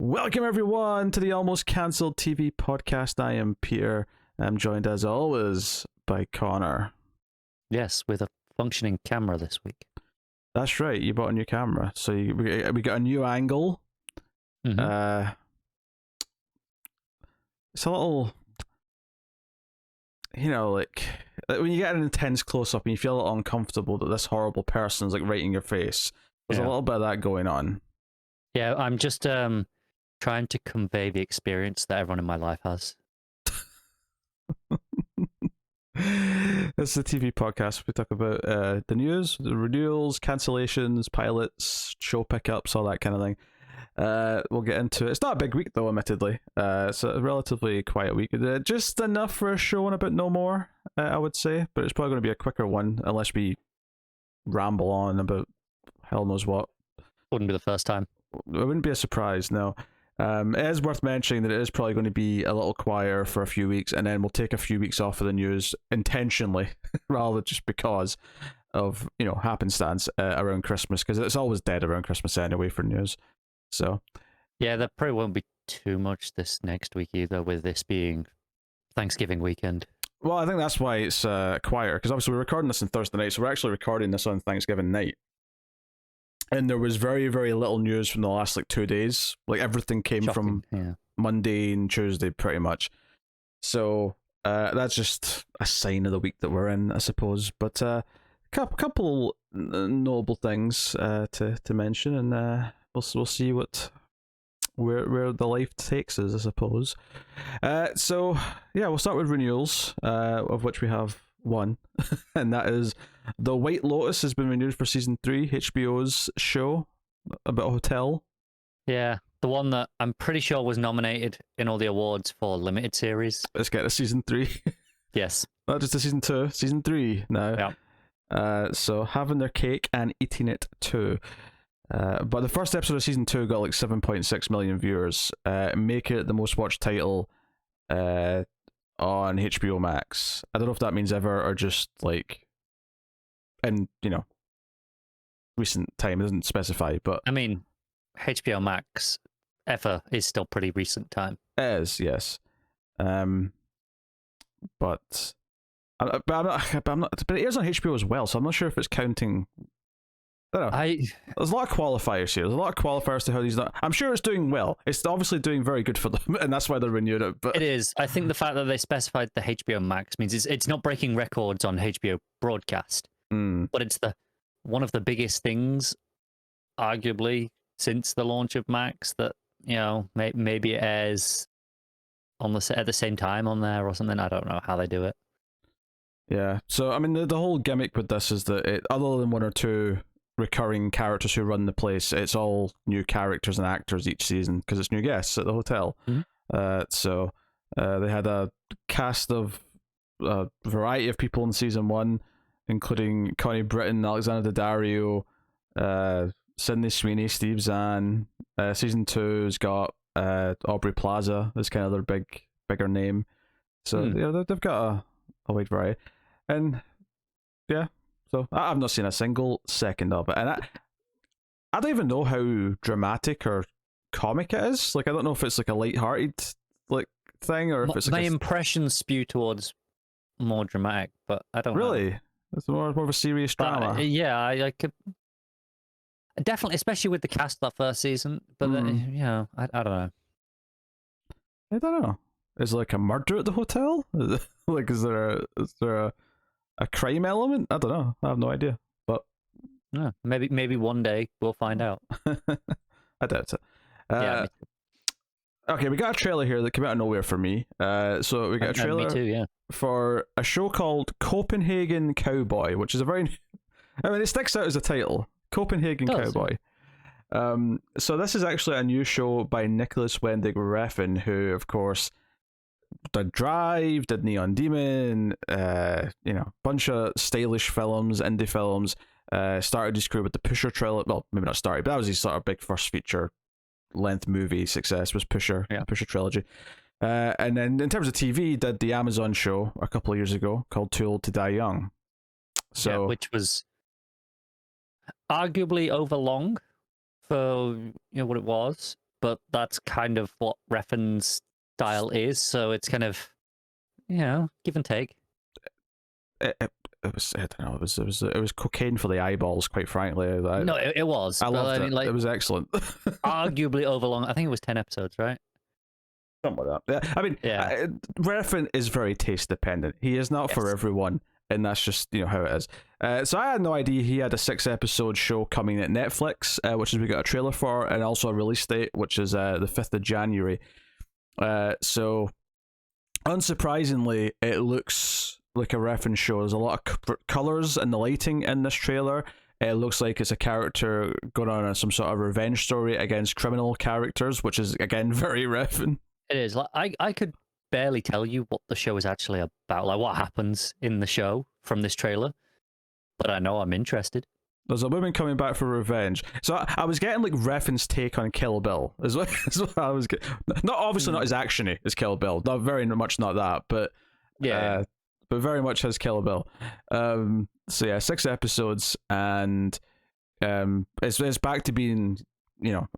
Welcome everyone to the Almost Cancelled TV podcast. I am Peter. I'm joined as always by Connor. Yes, with a functioning camera this week. That's right, you bought a new camera. So we got a new angle. Mm-hmm. It's a little, like when you get an intense close-up and you feel a little uncomfortable that this horrible person's like right in your face. There's a little bit of that going on. Yeah, I'm just trying to convey the experience that everyone in my life has. This is a TV podcast. We talk about the news, the renewals, cancellations, pilots, show pickups, all that kind of thing. We'll get into it. It's not a big week though, admittedly. It's a relatively quiet week. Just enough for a show and a bit no more, I would say. But it's probably going to be a quicker one unless we ramble on about hell knows what. Wouldn't be the first time. It wouldn't be a surprise, no. It is worth mentioning that it is probably going to be a little quieter for a few weeks, and then we'll take a few weeks off of the news intentionally, rather than just because of happenstance around Christmas, because it's always dead around Christmas anyway for news. So yeah, there probably won't be too much this next week either, with this being Thanksgiving weekend. Well, I think that's why it's quieter, because obviously we're recording this on Thursday night, so we're actually recording this on Thanksgiving night. And there was very, very little news from the last 2 days. Like everything came from Monday and Tuesday, pretty much. So that's just a sign of the week that we're in, I suppose. But couple notable things to mention, and we'll see where the life takes us, I suppose. So yeah, we'll start with renewals, of which we have one, and that is The White Lotus has been renewed for season 3, HBO's show about a hotel. Yeah, the one that I'm pretty sure was nominated in all the awards for limited series. Let's get to season 3. Yes. Not just to season 2, season 3 now. Yeah. So having their cake and eating it too. But the first episode of season 2 got 7.6 million viewers, making it the most watched title on HBO Max. I don't know if that means ever or just in recent time. It doesn't specify, but I mean, HBO Max ever is still pretty recent time. It is, yes. But I'm not. But it is on HBO as well, so I'm not sure if it's counting. I don't know. There's a lot of qualifiers here. There's a lot of qualifiers to how these. I'm sure it's doing well. It's obviously doing very good for them, and that's why they renewed it. But it is. I think the fact that they specified the HBO Max means it's not breaking records on HBO broadcast, but it's one of the biggest things, arguably, since the launch of Max, that maybe it airs at the same time on there or something. I don't know how they do it. Yeah. So I mean, the whole gimmick with this is that other than one or two recurring characters who run the place, it's all new characters and actors each season because it's new guests at the hotel. So they had a cast of a variety of people in season 1, including Connie Britton, Alexander Daddario, Sydney Sweeney, Steve Zahn. Season 2's got Aubrey Plaza as kind of their bigger name. So they've got a wide variety, and yeah. So I've not seen a single second of it, and I don't even know how dramatic or comic it is. I don't know if it's a light-hearted thing or if it's my impressions spew towards more dramatic, but I don't really. know. It's more of a serious drama. Yeah, I could definitely, especially with the cast of that first season. But I don't know. I don't know. Is there a murder at the hotel? Is there a crime element? I don't know. I have no idea. But yeah, maybe one day we'll find out. I doubt it. Yeah. Okay, we got a trailer here that came out of nowhere for me. So we got a trailer me too, yeah. for a show called Copenhagen Cowboy, which is it sticks out as a title. Copenhagen Cowboy. So this is actually a new show by Nicholas Winding Refn, who, of course, did Drive, did Neon Demon, bunch of stylish films, indie films. Started his career with the Pusher trilogy. Well, maybe not started, but that was his sort of big first feature length movie success, was Pusher, Pusher trilogy. And then in terms of TV, did the Amazon show a couple of years ago called Too Old to Die Young. So which was arguably overlong for what it was, but that's kind of what Refn's style is. So it's kind of, give and take. It was, I don't know, it was cocaine for the eyeballs, quite frankly. No, it was. I loved it. Like, it was excellent. Arguably overlong. I think it was 10 episodes, right? Something like that. Yeah, I mean, Refn is very taste dependent. He is not for everyone, and that's just how it is. So I had no idea he had a 6-episode show coming at Netflix, which is we got a trailer for, and also a release date, which is the 5th of January. So unsurprisingly, it looks like a Refn show. There's a lot of colors and the lighting in this trailer. It looks like it's a character going on some sort of revenge story against criminal characters, which is again very Refn. It is. Like I could barely tell you what the show is actually about, like what happens in the show from this trailer, but I know I'm interested. There's a woman coming back for revenge. So I was getting like Refn's take on Kill Bill. Is what I was getting. Not obviously not as actiony as Kill Bill. Not very much not that, but but very much has Kill Bill. So yeah, 6 episodes, and it's back to being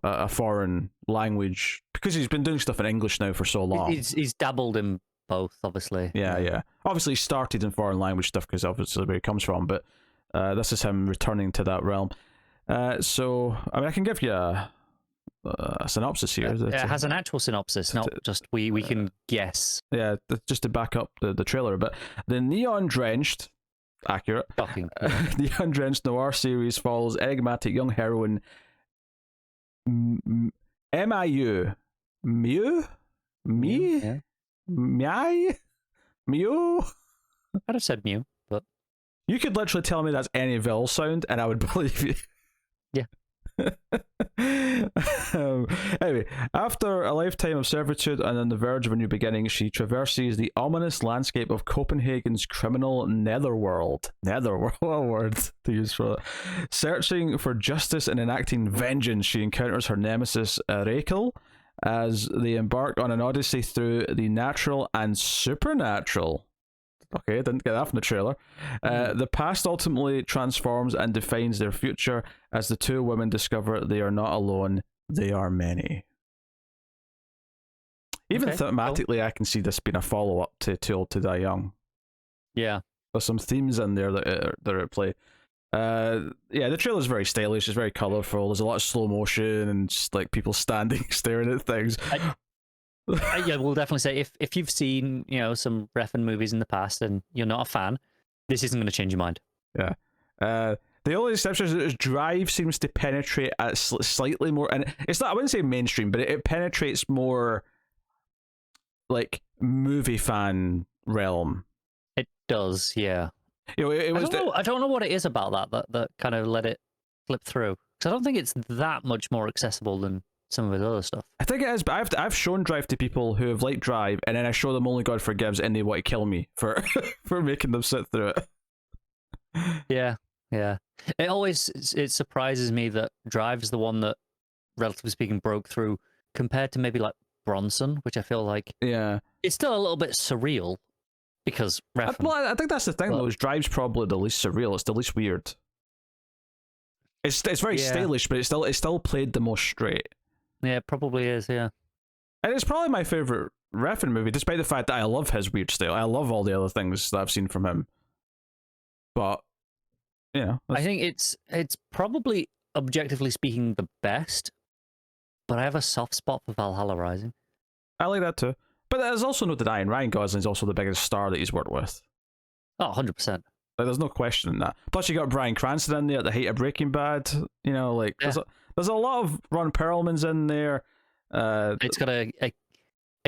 a foreign language, because he's been doing stuff in English now for so long. He's dabbled in both, obviously. Yeah. Obviously, he started in foreign language stuff because obviously where he comes from, but this is him returning to that realm. So I mean, I can give you a synopsis here. It has an actual synopsis, not just we can guess. Yeah, just to back up the trailer. But the neon-drenched, accurate, shocking, neon-drenched noir series follows enigmatic young heroine Miu. I'd have said Mew, but you could literally tell me that's any vowel sound, and I would believe you. Yeah. Anyway, after a lifetime of servitude and on the verge of a new beginning, she traverses the ominous landscape of Copenhagen's criminal netherworld. Netherworld, what a word to use for that. Searching for justice and enacting vengeance, she encounters her nemesis Rachel as they embark on an odyssey through the natural and supernatural. Okay, didn't get that from the trailer. The past ultimately transforms and defines their future as the two women discover they are not alone, they are many. Even thematically, I can see this being a follow-up to Too Old to Die Young. Yeah. There's some themes in there that are at play. The trailer's very stylish, it's very colourful, there's a lot of slow motion and just like people standing, staring at things. Yeah, we'll definitely say if you've seen some Refn movies in the past and you're not a fan, this isn't going to change your mind. Yeah. The only exception is that Drive seems to penetrate at slightly more, and it's not, I wouldn't say mainstream, but it penetrates more like movie fan realm. It does, yeah. I don't know what it is about that kind of let it slip through, because I don't think it's that much more accessible than some of his other stuff. I think it is, but I've shown Drive to people who have liked Drive, and then I show them Only God Forgives, and they want to kill me for for making them sit through it. Yeah. It surprises me that Drive is the one that, relatively speaking, broke through compared to maybe like Bronson, which I feel like it's still a little bit surreal because Refn. I think that's the thing though. Is Drive's probably the least surreal. It's the least weird. It's very stylish, but it's still played the most straight. Yeah, it probably is, yeah. And it's probably my favourite Refn movie, despite the fact that I love his weird style. I love all the other things that I've seen from him. But, I think it's probably, objectively speaking, the best, but I have a soft spot for Valhalla Rising. I like that too. But there's also no denying Ryan Gosling's also the biggest star that he's worked with. Oh, 100%. Like, there's no question in that. Plus, you got Bryan Cranston in there at the height of Breaking Bad. There's a lot of Ron Perlman's in there. It's got a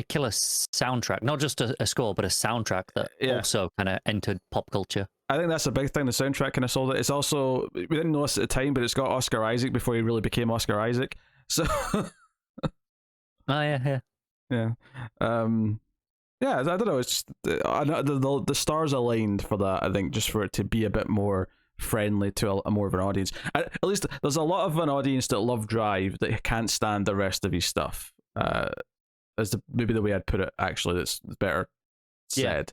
killer soundtrack, not just a score, but a soundtrack that also kind of entered pop culture. I think that's a big thing. The soundtrack kind of sold it. It's also, we didn't know this at the time, but it's got Oscar Isaac before he really became Oscar Isaac. So, yeah. I don't know. It's just, the stars aligned for that. I think just for it to be a bit more friendly to a more of an audience. At least there's a lot of an audience that love Drive that can't stand the rest of his stuff. Maybe the way I'd put it. Actually, that's better said.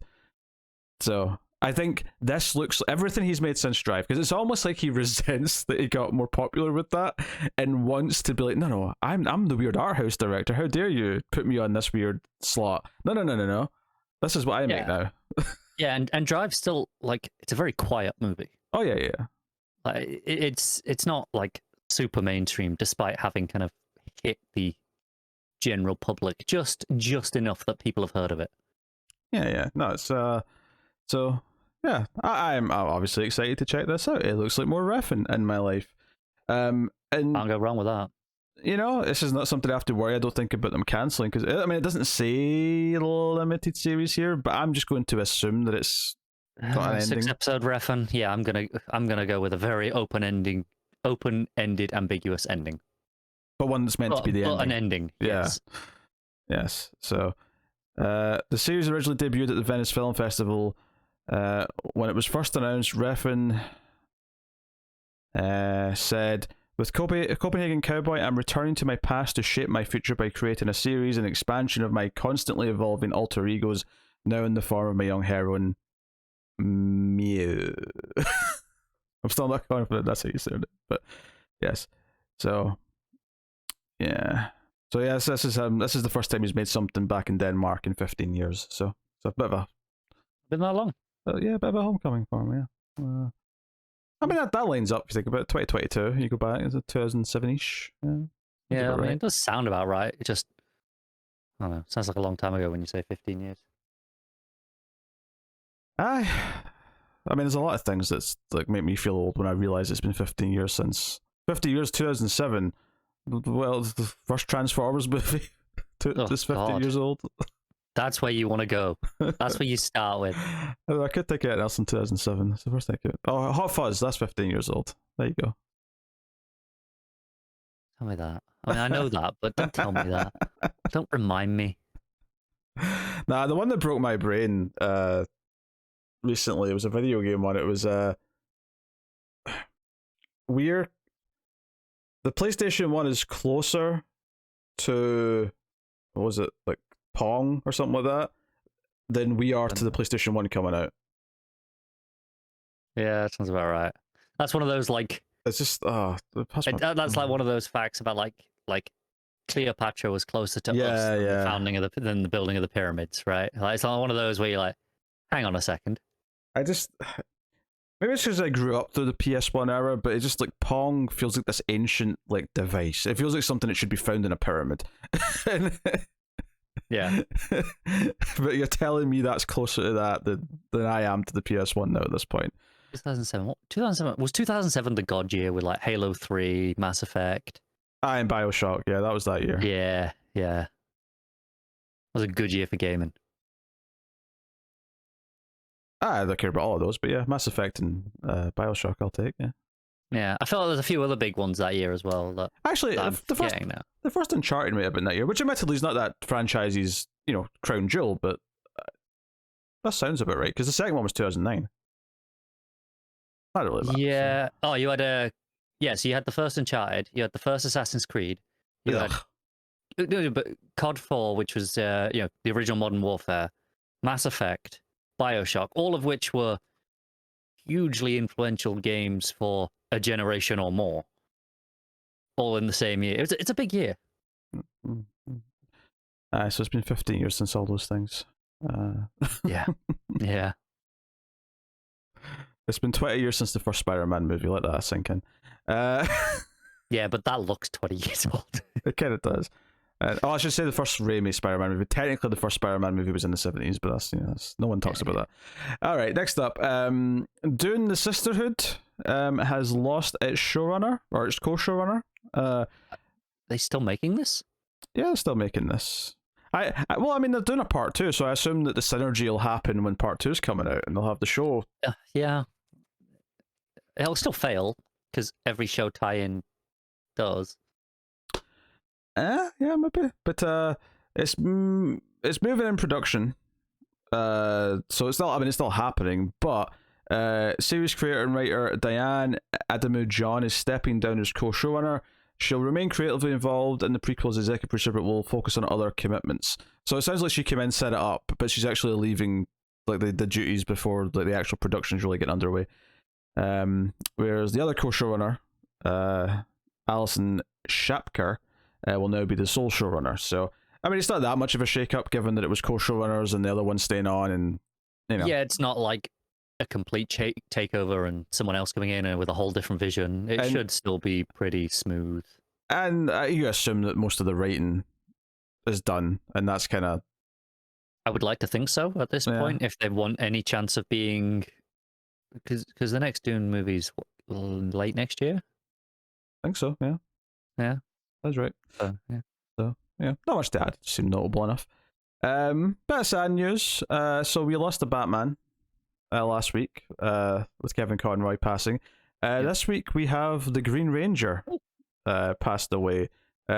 So I think this looks everything he's made since Drive, because it's almost like he resents that he got more popular with that and wants to be like, no, I'm the weird art house director. How dare you put me on this weird slot? No. This is what I make now. Yeah, and Drive's still like it's a very quiet movie. Oh yeah. Like it's not like super mainstream, despite having kind of hit the general public just enough that people have heard of it. Yeah. No, it's so yeah. I'm obviously excited to check this out. It looks like more Refn in my life. And Can't go wrong with that. You know, this is not something I have to worry. I don't think about them cancelling, because I mean it doesn't say limited series here, but I'm just going to assume that it's got an ending. 6-episode Refn. Yeah, I'm gonna go with a very open-ended, ambiguous ending. But one that's meant to be the ending. An ending. Yeah. Yes. So, the series originally debuted at the Venice Film Festival. When it was first announced, Refn said, "With Copenhagen Cowboy, I'm returning to my past to shape my future by creating a series and expansion of my constantly evolving alter egos, now in the form of my young heroine, Mew." I'm still not confident that's how you said it, but yes. So, yeah. So yes, this is the first time he's made something back in Denmark in 15 years. So it's a bit of a been that long. Yeah, a bit of a homecoming for him. Yeah. I mean that lines up. If you think about it, 2022. You go back, it's a 2007-ish. Yeah, I mean it does sound about right. It just, I don't know. Sounds like a long time ago when you say 15 years. I mean, there's a lot of things that's like make me feel old when I realize it's been 15 years since 50 years 2007. Well, the first Transformers movie. It's 50 years old. That's where you want to go. That's where you start with. I could take it else in 2007. That's the first thing I could. Oh, Hot Fuzz. That's 15 years old. There you go. Tell me that. I mean, I know that, but don't tell me that. Don't remind me. Nah, the one that broke my brain recently, it was a video game one. It was the PlayStation 1 is closer to, what was it, like Pong or something like that, than we are to the PlayStation 1 coming out. Yeah, that sounds about right. That's one of those like, it's just that's like one of those facts about like Cleopatra was closer to us than the founding of than the building of the pyramids, right? Like, it's not one of those where you're like, hang on a second. Maybe it's because I grew up through the PS1 era, but it's just like Pong feels like this ancient like device. It feels like something that should be found in a pyramid. Yeah. But you're telling me that's closer to that than I am to the PS1 now at this point. 2007. 2007 was 2007 the God year with like Halo 3, Mass Effect. And BioShock. Yeah, that was that year. Yeah. It was a good year for gaming. I don't care about all of those, but yeah, Mass Effect and BioShock I'll take, yeah. Yeah, I felt like there's a few other big ones that year as well. That actually, the first Uncharted might have been that year, which admittedly is not that franchise's, crown jewel, but that sounds about right, because the second one was 2009. Not really bad. Yeah. So. Oh, you had so you had the first Uncharted, you had the first Assassin's Creed, you had but COD 4, which was the original Modern Warfare, Mass Effect, BioShock, all of which were hugely influential games for a generation or more, all in the same year. It's a big year. So it's been 15 years since all those things. Yeah. It's been 20 years since the first Spider-Man movie. Let that sink in. Yeah, but that looks 20 years old. It kind of does. I should say the first Raimi Spider-Man movie. Technically, the first Spider-Man movie was in the 70s, but that's no one talks about that. All right, next up, Dune: The Sisterhood has lost its showrunner, or its co-showrunner. They still making this? Yeah, they're still making this. Well, I mean, they're doing a part 2, so I assume that the synergy will happen when part 2 is coming out, and they'll have the show. Yeah. It'll still fail, because every show tie-in does. Yeah, maybe. But it's moving in production. So it's not. I mean, it's still happening. But series creator and writer Diane Adamu-John is stepping down as co-showrunner. She'll remain creatively involved in the prequels as executive producer, but will focus on other commitments. So it sounds like she came in, set it up, but she's actually leaving like the duties before like the actual productions really get underway. Whereas the other co-showrunner, Alison Shapker, will now be the sole showrunner. So I mean, it's not that much of a shake-up given that it was co-showrunners and the other one staying on, and you know. Yeah, it's not like a complete takeover and someone else coming in and with a whole different vision. It should still be pretty smooth. And you assume that most of the writing is done, and that's kind of. I would like to think so at this point, if they want any chance of being, because the next Dune movie's late next year. I think so. Yeah, that's right. So yeah, not much to add. It seemed notable enough. Bit of sad news. So we lost a Batman last week with Kevin Conroy passing. This week we have the Green Ranger passed away,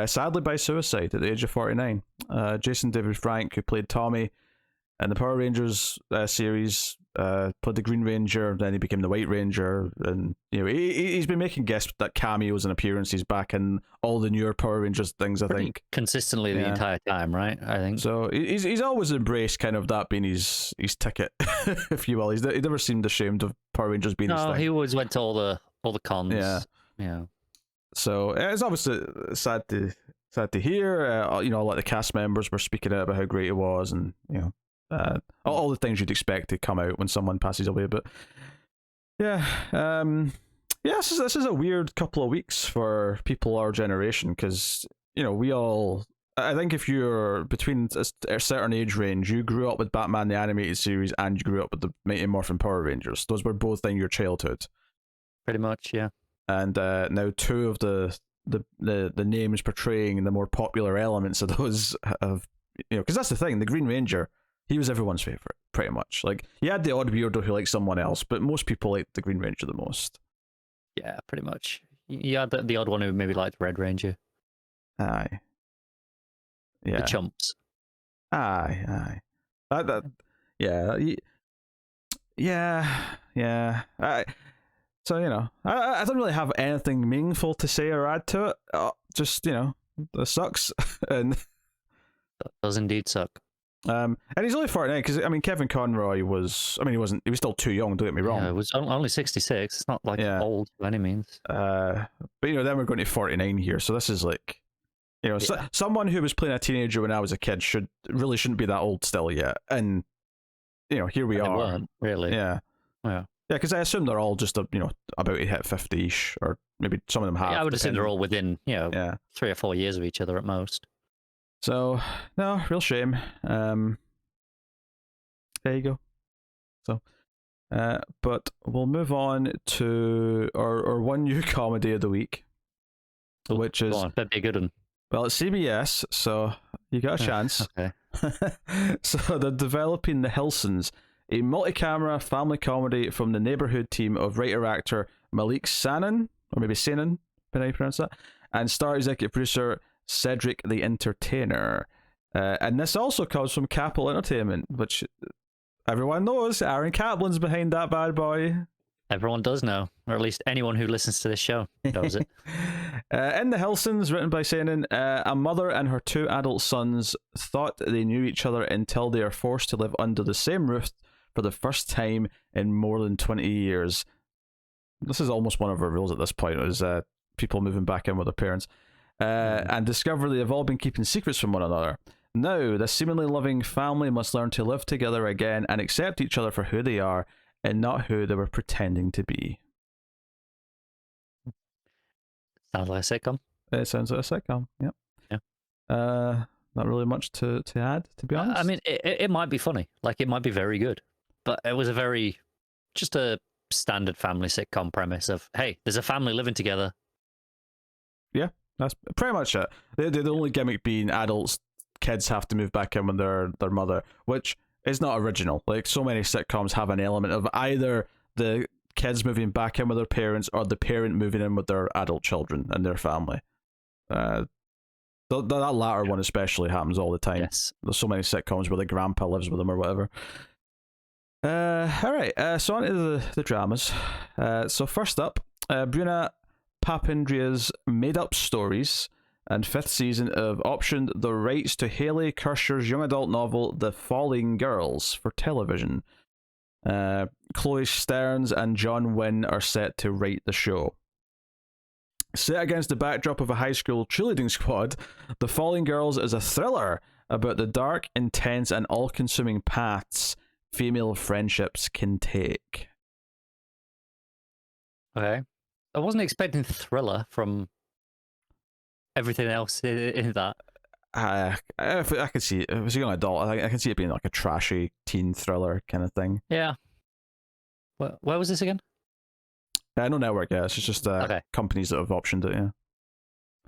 sadly by suicide at the age of 49. Jason David Frank, who played Tommy in the Power Rangers series, played the Green Ranger, then he became the White Ranger, and you know he's been making guest cameos and appearances back in all the newer Power Rangers things. I think consistently the entire time, right? I think so. He's always embraced kind of that being his ticket, if you will. He never seemed ashamed of Power Rangers being his thing. He always went to all the cons. Yeah. So it's obviously sad to hear. You know, a lot of the cast members were speaking out about how great it was, and you know. All the things you'd expect to come out when someone passes away, but this is a weird couple of weeks for people our generation, because you know I think if you're between a certain age range, you grew up with Batman the animated series and you grew up with the Mighty Morphin Power Rangers. Those were both in your childhood, pretty much, yeah. And now two of the names portraying the more popular elements of those have, you know, because that's the thing, the Green Ranger. He was everyone's favorite, pretty much. Like, you had the odd weirdo who liked someone else, but most people liked the Green Ranger the most. Yeah, pretty much. You had the odd one who maybe liked Red Ranger. Aye. Yeah. The chumps. Aye. Yeah. So, you know, I don't really have anything meaningful to say or add to it. Just, you know, it sucks. And that does indeed suck. And he's only 49, because I mean Kevin Conroy was, I mean he was still too young, don't get me wrong. Yeah, it was only 66. It's not like old by any means. But you know, then we're going to 49 here, so this is like, you know, someone who was playing a teenager when I was a kid shouldn't be that old still yet, and you know, here we are. Weren't, really. Yeah, because I assume they're all just you know, about to hit 50ish, or maybe some of them have. Yeah, I would assume they're all within 3 or 4 years of each other at most. So, no, real shame. There you go. So, but we'll move on to our one new comedy of the week, which is... That'd be a good one. Well, it's CBS, so you got a chance. Okay. So they're developing The Hilsons, a multi-camera family comedy from the Neighborhood team of writer-actor Malik Sanan, or maybe Sanan, depending how you pronounce that, and star executive producer Cedric the Entertainer. And this also comes from Capital Entertainment, which everyone knows. Aaron Kaplan's behind that bad boy. Everyone does know, or at least anyone who listens to this show knows it. In The Hilsons, written by Sanan, a mother and her two adult sons thought they knew each other until they are forced to live under the same roof for the first time in more than 20 years. This is almost one of our rules at this point, is people moving back in with their parents. And discover they have all been keeping secrets from one another. Now, the seemingly loving family must learn to live together again and accept each other for who they are and not who they were pretending to be. Sounds like a sitcom. It sounds like a sitcom, yep. Yeah. Not really much to add, to be honest. I mean, it might be funny. Like, it might be very good. But it was just a standard family sitcom premise of, hey, there's a family living together. Yeah. That's pretty much it. The only gimmick being kids have to move back in with their mother, which is not original. Like, so many sitcoms have an element of either the kids moving back in with their parents or the parent moving in with their adult children and their family. That latter one especially happens all the time. Yes. There's so many sitcoms where the grandpa lives with them or whatever. All right, so on to the dramas. So first up, Bruna Papandreou's Made Up Stories and 5th season have optioned the rights to Haley Kirscher's young adult novel The Falling Girls for television. Chloe Stearns and John Wynne are set to write the show. Set against the backdrop of a high school cheerleading squad, The Falling Girls is a thriller about the dark, intense, and all-consuming paths female friendships can take. Okay. I wasn't expecting thriller from everything else in that. I can see it. If it was a young adult, I can see it being like a trashy teen thriller kind of thing. Yeah. Where was this again? No network, yeah. It's just okay. Companies that have optioned it, yeah.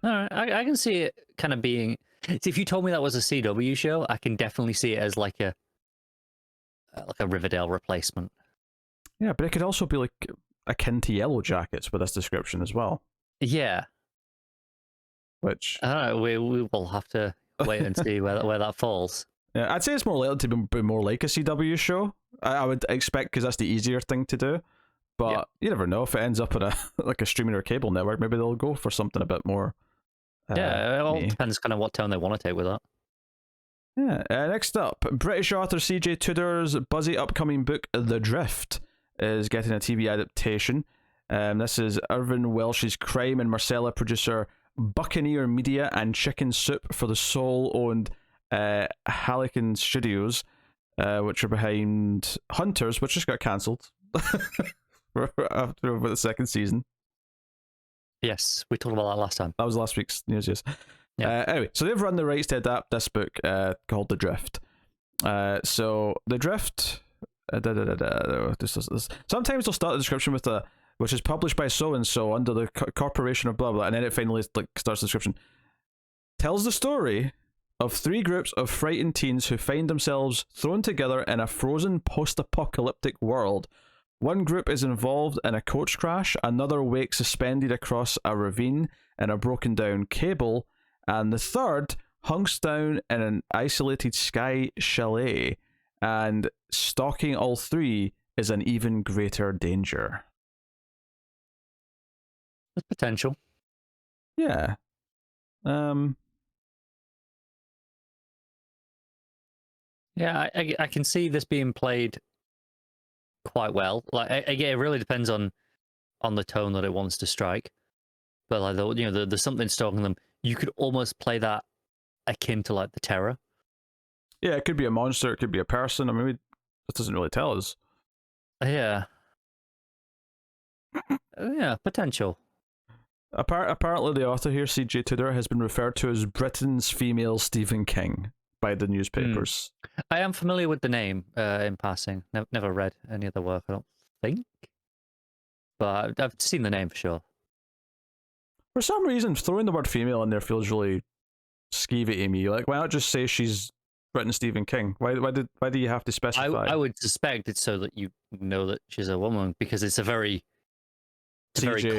All right. I can see it kind of being... See, if you told me that was a CW show, I can definitely see it as like a Riverdale replacement. Yeah, but it could also be like akin to Yellow Jackets with this description as well. Yeah. Which I don't know, we will have to wait and see where that falls. Yeah, I'd say it's more likely to be more like a CW show. I would expect, because that's the easier thing to do. But you never know, if it ends up in a like a streaming or cable network, maybe they'll go for something a bit more. Yeah, it all depends kind of what tone they want to take with that. Yeah. Next up, British author C.J. Tudor's buzzy upcoming book The Drift is getting a TV adaptation. This is Irvin Welsh's crime and Marcella producer Buccaneer Media and Chicken Soup for the Soul-owned Hallican Studios, which are behind Hunters, which just got cancelled after the second season. Yes, we talked about that last time. That was last week's news, yes. Yeah. Anyway, so they've run the rights to adapt this book called The Drift. So The Drift... Sometimes they'll start the description with which is published by so-and-so under the corporation of blah blah, and then it finally starts the description. Tells the story of 3 groups of frightened teens who find themselves thrown together in a frozen post-apocalyptic world. One group is involved in a coach crash, another wakes suspended across a ravine in a broken down cable, and the third hunks down in an isolated sky chalet, and stalking all 3 is an even greater danger. There's potential. Yeah. Yeah, I can see this being played quite well. Like, again, it really depends on the tone that it wants to strike. But like, there's something stalking them. You could almost play that akin to like The Terror. Yeah, it could be a monster. It could be a person. I mean, it doesn't really tell us. Yeah. Yeah, potential. Apparently, the author here, C.J. Tudor, has been referred to as Britain's female Stephen King by the newspapers. I am familiar with the name in passing. Never read any of the work, I don't think. But I've seen the name for sure. For some reason, throwing the word female in there feels really skeevy to me. Like, why not just say she's Britain Stephen King? Why do you have to specify? I would suspect it's so that you know that she's a woman, because it's a very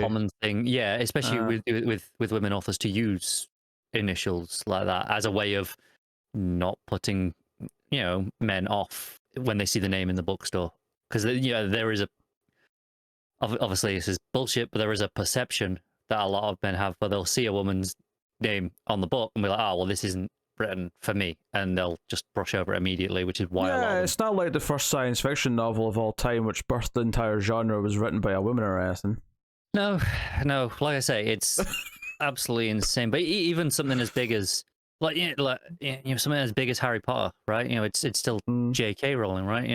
common thing. Yeah, especially with women authors to use initials like that as a way of not putting men off when they see the name in the bookstore, because there is obviously this is bullshit, but there is a perception that a lot of men have, where they'll see a woman's name on the book and be like, oh, well, this isn't written for me, and they'll just brush over it immediately, which is why a lot of them... it's not like the first science fiction novel of all time, which birthed the entire genre, was written by a woman or anything. No, like I say, it's absolutely insane. But even something as big as something as big as Harry Potter, right? It's still J.K. Rowling, right?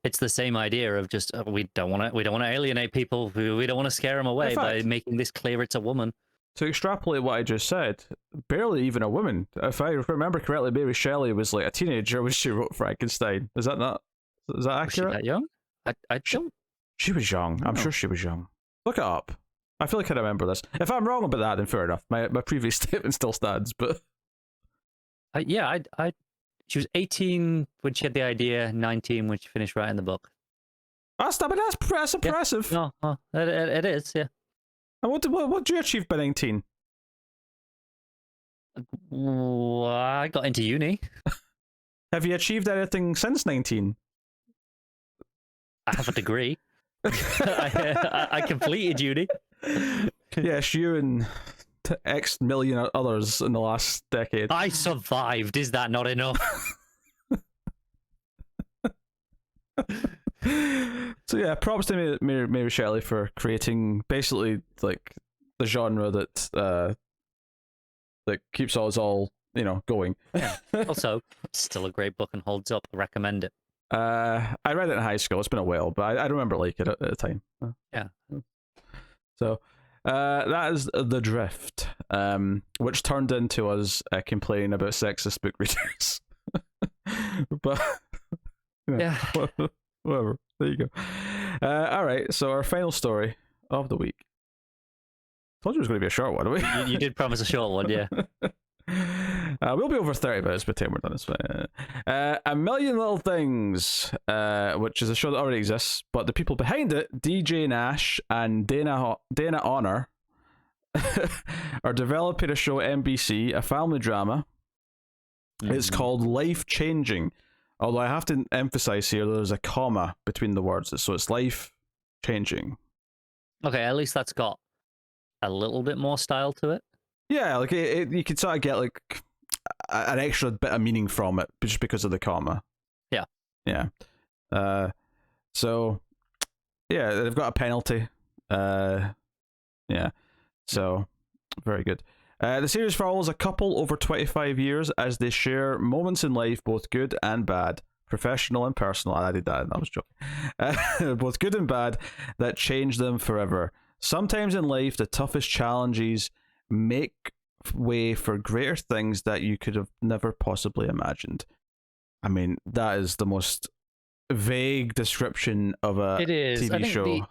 It's the same idea of just we don't want to alienate people, we don't want to scare them away by making this clear it's a woman. To extrapolate what I just said, barely even a woman. If I remember correctly, Mary Shelley was like a teenager when she wrote Frankenstein. Is that accurate? Was she that young? I don't. She was young. I'm sure she was young. Look it up. I feel like I remember this. If I'm wrong about that, then fair enough. My previous statement still stands, but... She was 18 when she had the idea, 19 when she finished writing the book. That's impressive. Yeah. No, it is, yeah. And what did you achieve by 19? I got into uni. Have you achieved anything since 19? I have a degree. I completed uni. Yes, you and X million others in the last decade. I survived. Is that not enough? So yeah, props to Mary Shelley for creating basically like the genre that keeps us all going. Yeah. Also, still a great book and holds up. I recommend it. I read it in high school. It's been a while, but I remember liking it at the time. Yeah. So that is The Drift, which turned into us complaining about sexist book readers. But yeah. Whatever. There you go. All right. So our final story of the week. Told you it was going to be a short one. You did promise a short one, yeah. We'll be over 30 minutes by the time we're done. It's fine. A Million Little Things, which is a show that already exists, but the people behind it, DJ Nash and Dana Honor, are developing a show at NBC, a family drama. Mm-hmm. It's called Life Changing. Although I have to emphasize here, there's a comma between the words, so it's life changing. Okay, at least that's got a little bit more style to it. Yeah, like you could sort of get like an extra bit of meaning from it just because of the comma. Yeah. Yeah. So yeah, they've got a penalty. Yeah. So very good. The series follows a couple over 25 years as they share moments in life, both good and bad, professional and personal. I did that, and I was joking. Both good and bad, that change them forever. Sometimes in life, the toughest challenges make way for greater things that you could have never possibly imagined. I mean, that is the most vague description of a TV I think show. The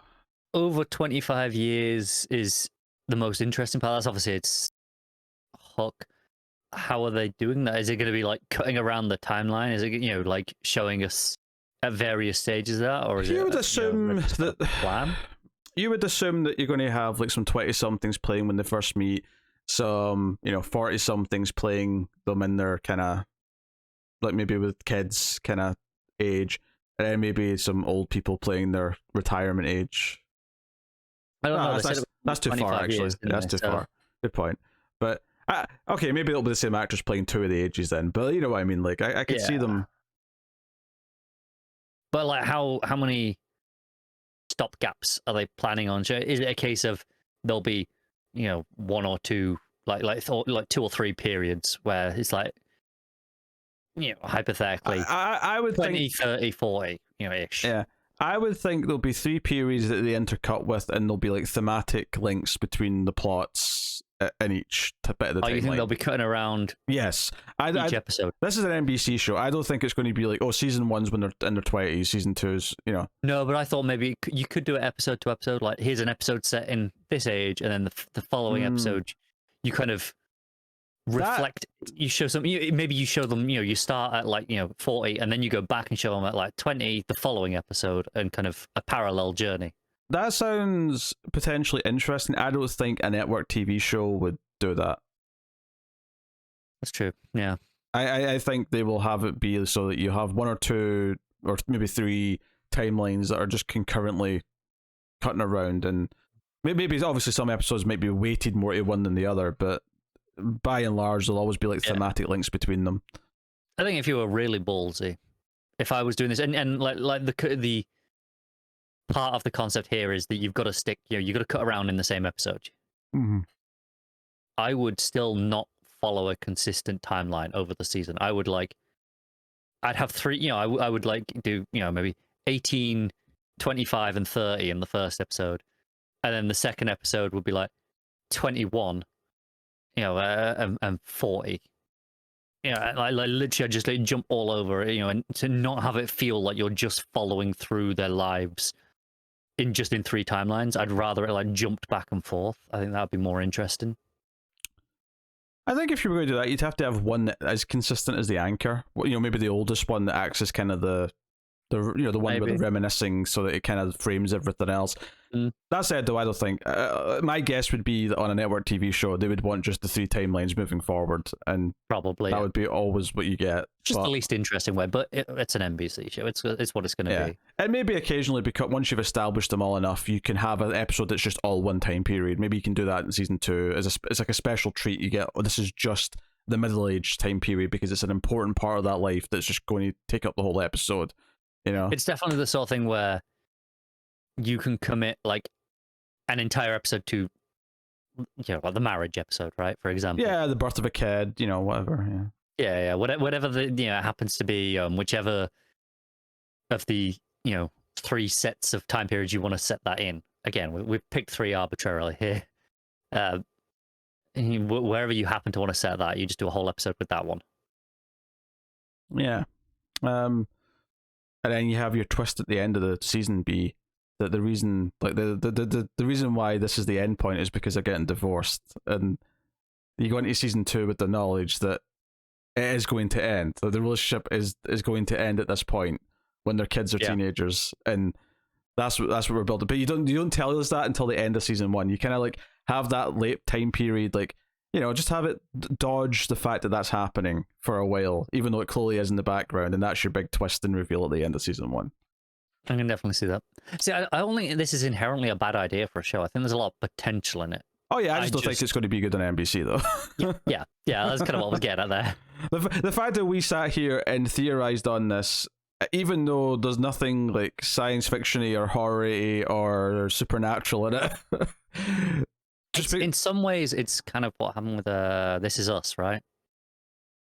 over 25 years is the most interesting part. That's obviously its hook. How are they doing that? Is it going to be like cutting around the timeline? Is it like showing us at various stages of that, or is you would assume that plan? You would assume that you're going to have like some 20-somethings playing when they first meet, some 40-somethings playing them in their kind of like maybe with kids kind of age, and then maybe some old people playing their retirement age. I don't know. That's too far, actually. That's too far. Good point. But okay, maybe it'll be the same actors playing two of the ages then. But you know what I mean? Like I could see them. But like, how many stop gaps are they planning on? Is it a case of there'll be one or two like 2 or 3 periods where it's like hypothetically I would 20, think 30, 40 ish. Yeah. I would think there'll be 3 periods that they intercut with, and there'll be like thematic links between the plots in each bit of the timeline. You think they'll be cutting around? Yes, each episode. This is an NBC show. I don't think it's going to be like, season 1's when they're in their 20s, season 2's, No, but I thought maybe you could do it episode to episode. Like, here's an episode set in this age, and then the following episode, you kind of reflect. You show some. Maybe you show them. You start at like 40, and then you go back and show them at like 20 the following episode, and kind of a parallel journey. That sounds potentially interesting. I don't think a network TV show would do that. That's true. Yeah. I think they will have it be so that you have 1 or 2 or maybe 3 timelines that are just concurrently cutting around, and maybe obviously some episodes might be weighted more to one than the other, but by and large there'll always be like thematic links between them. I think if you were really ballsy, if I was doing this, and like the part of the concept here is that you've got to stick, you've got to cut around in the same episode. Mm-hmm. I would still not follow a consistent timeline over the season. I'd have 3, I would like do, maybe 18, 25, and 30 in the first episode. And then the second episode would be like 21, and 40. Like literally just like jump all over it, and to not have it feel like you're just following through their lives in 3 timelines. I'd rather it like jumped back and forth. I think that'd be more interesting. I think if you were going to do that, you'd have to have one that is consistent as the anchor. Maybe the oldest one that acts as kind of the The one where Maybe. they're reminiscing, so that it kind of frames everything else. That said, though, I don't think my guess would be that on a network TV show they would want just the 3 timelines moving forward, and Probably that would be always what you get. just the least interesting way. But it's an NBC show. It's what it's going to be. And maybe occasionally, because once you've established them all enough, you can have an episode that's just all one time period. Maybe you can do that in season 2 it's like a special treat. You get, oh, this is just the middle-aged time period because it's an important part of that life that's just going to take up the whole episode. You know, it's definitely the sort of thing where you can commit like an entire episode to, like the marriage episode, right? For example. Yeah, the birth of a kid, whatever. Yeah. Whatever the happens to be, whichever of the 3 sets of time periods you want to set that in. Again, we've picked 3 arbitrarily here. Wherever you happen to want to set that, you just do a whole episode with that one. Yeah. And then you have your twist at the end of the season be that the reason, like the reason why this is the end point is because they're getting divorced, and you go into season 2 with the knowledge that it is going to end. That the relationship is going to end at this point when their kids are teenagers, and that's what we're building. But you don't tell us that until the end of season 1. You kind of like have that late time period, like, just have it dodge the fact that that's happening for a while, even though it clearly is in the background, and that's your big twist and reveal at the end of season 1. I can definitely see that. See, I don't think this is inherently a bad idea for a show. I think there's a lot of potential in it. Oh yeah, I just don't think it's going to be good on NBC though. yeah, that's kind of what I was getting at there. The fact that we sat here and theorized on this, even though there's nothing like science fiction-y or horror-y or supernatural in it. In some ways, it's kind of what happened with This Is Us, right?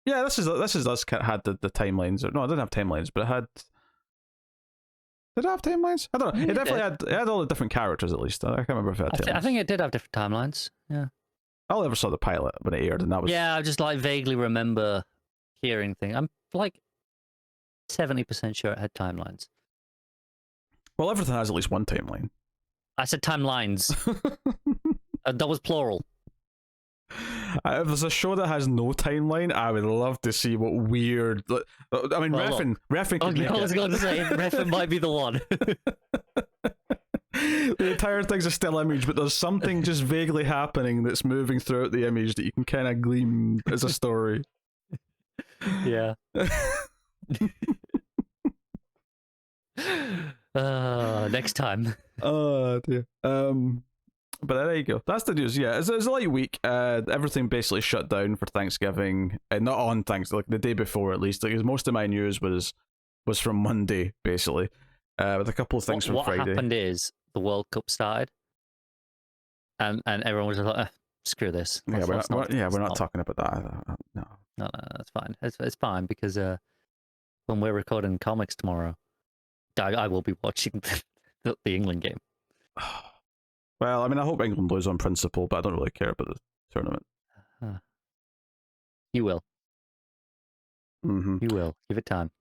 Yeah, This Is Us had the timelines. No, it didn't have timelines, but it had. Did it have timelines? I don't know. It definitely had all the different characters, at least. I can't remember if it had timelines. I think it did have different timelines. Yeah. I only ever saw the pilot when it aired, and that was. Yeah, I just like vaguely remember hearing things. I'm like 70% sure it had timelines. Well, everything has at least one timeline. I said timelines. That was plural. If there's a show that has no timeline, I would love to see what weird. I mean, Refn could make I was going to say Refn might be the one. The entire thing's a still image, but there's something just vaguely happening that's moving throughout the image that you can kind of glean as a story. Yeah. Next time. Oh dear. But there you go. That's the news. Yeah, it's a light week. Everything basically shut down for Thanksgiving, and not on Thanksgiving, like the day before at least. Like, most of my news was from Monday, basically, with a couple of things from Friday. What happened is the World Cup started, and everyone was like, "Screw this." We're not talking about that. No, that's fine. It's fine because when we're recording comics tomorrow, I will be watching the England game. Well, I mean, I hope England lose on principle, but I don't really care about the tournament. You will. Mm-hmm. You will. Give it time.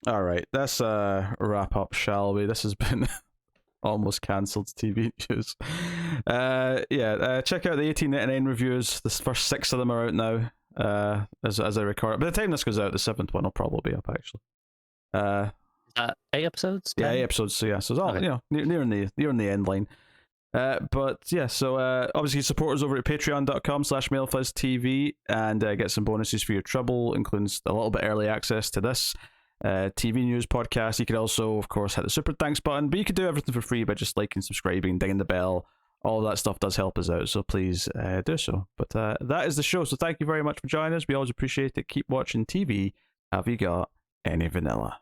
All right, let's wrap up, shall we? This has been almost cancelled TV news. Check out the 1899 reviews. The first 6 of them are out now. As I record. By the time this goes out, the 7th one will probably be up, actually. 8 episodes? 10? Yeah, 8 episodes. So it's all nearing the end line. Obviously support us over at patreon.com/MailFuzzTV and get some bonuses for your trouble, including a little bit early access to this TV news podcast. You could also, of course, hit the super thanks button, but you could do everything for free by just liking, subscribing, dinging the bell. All of that stuff does help us out, so please do so. But that is the show, so thank you very much for joining us. We always appreciate it. Keep watching TV. Have you got any vanilla?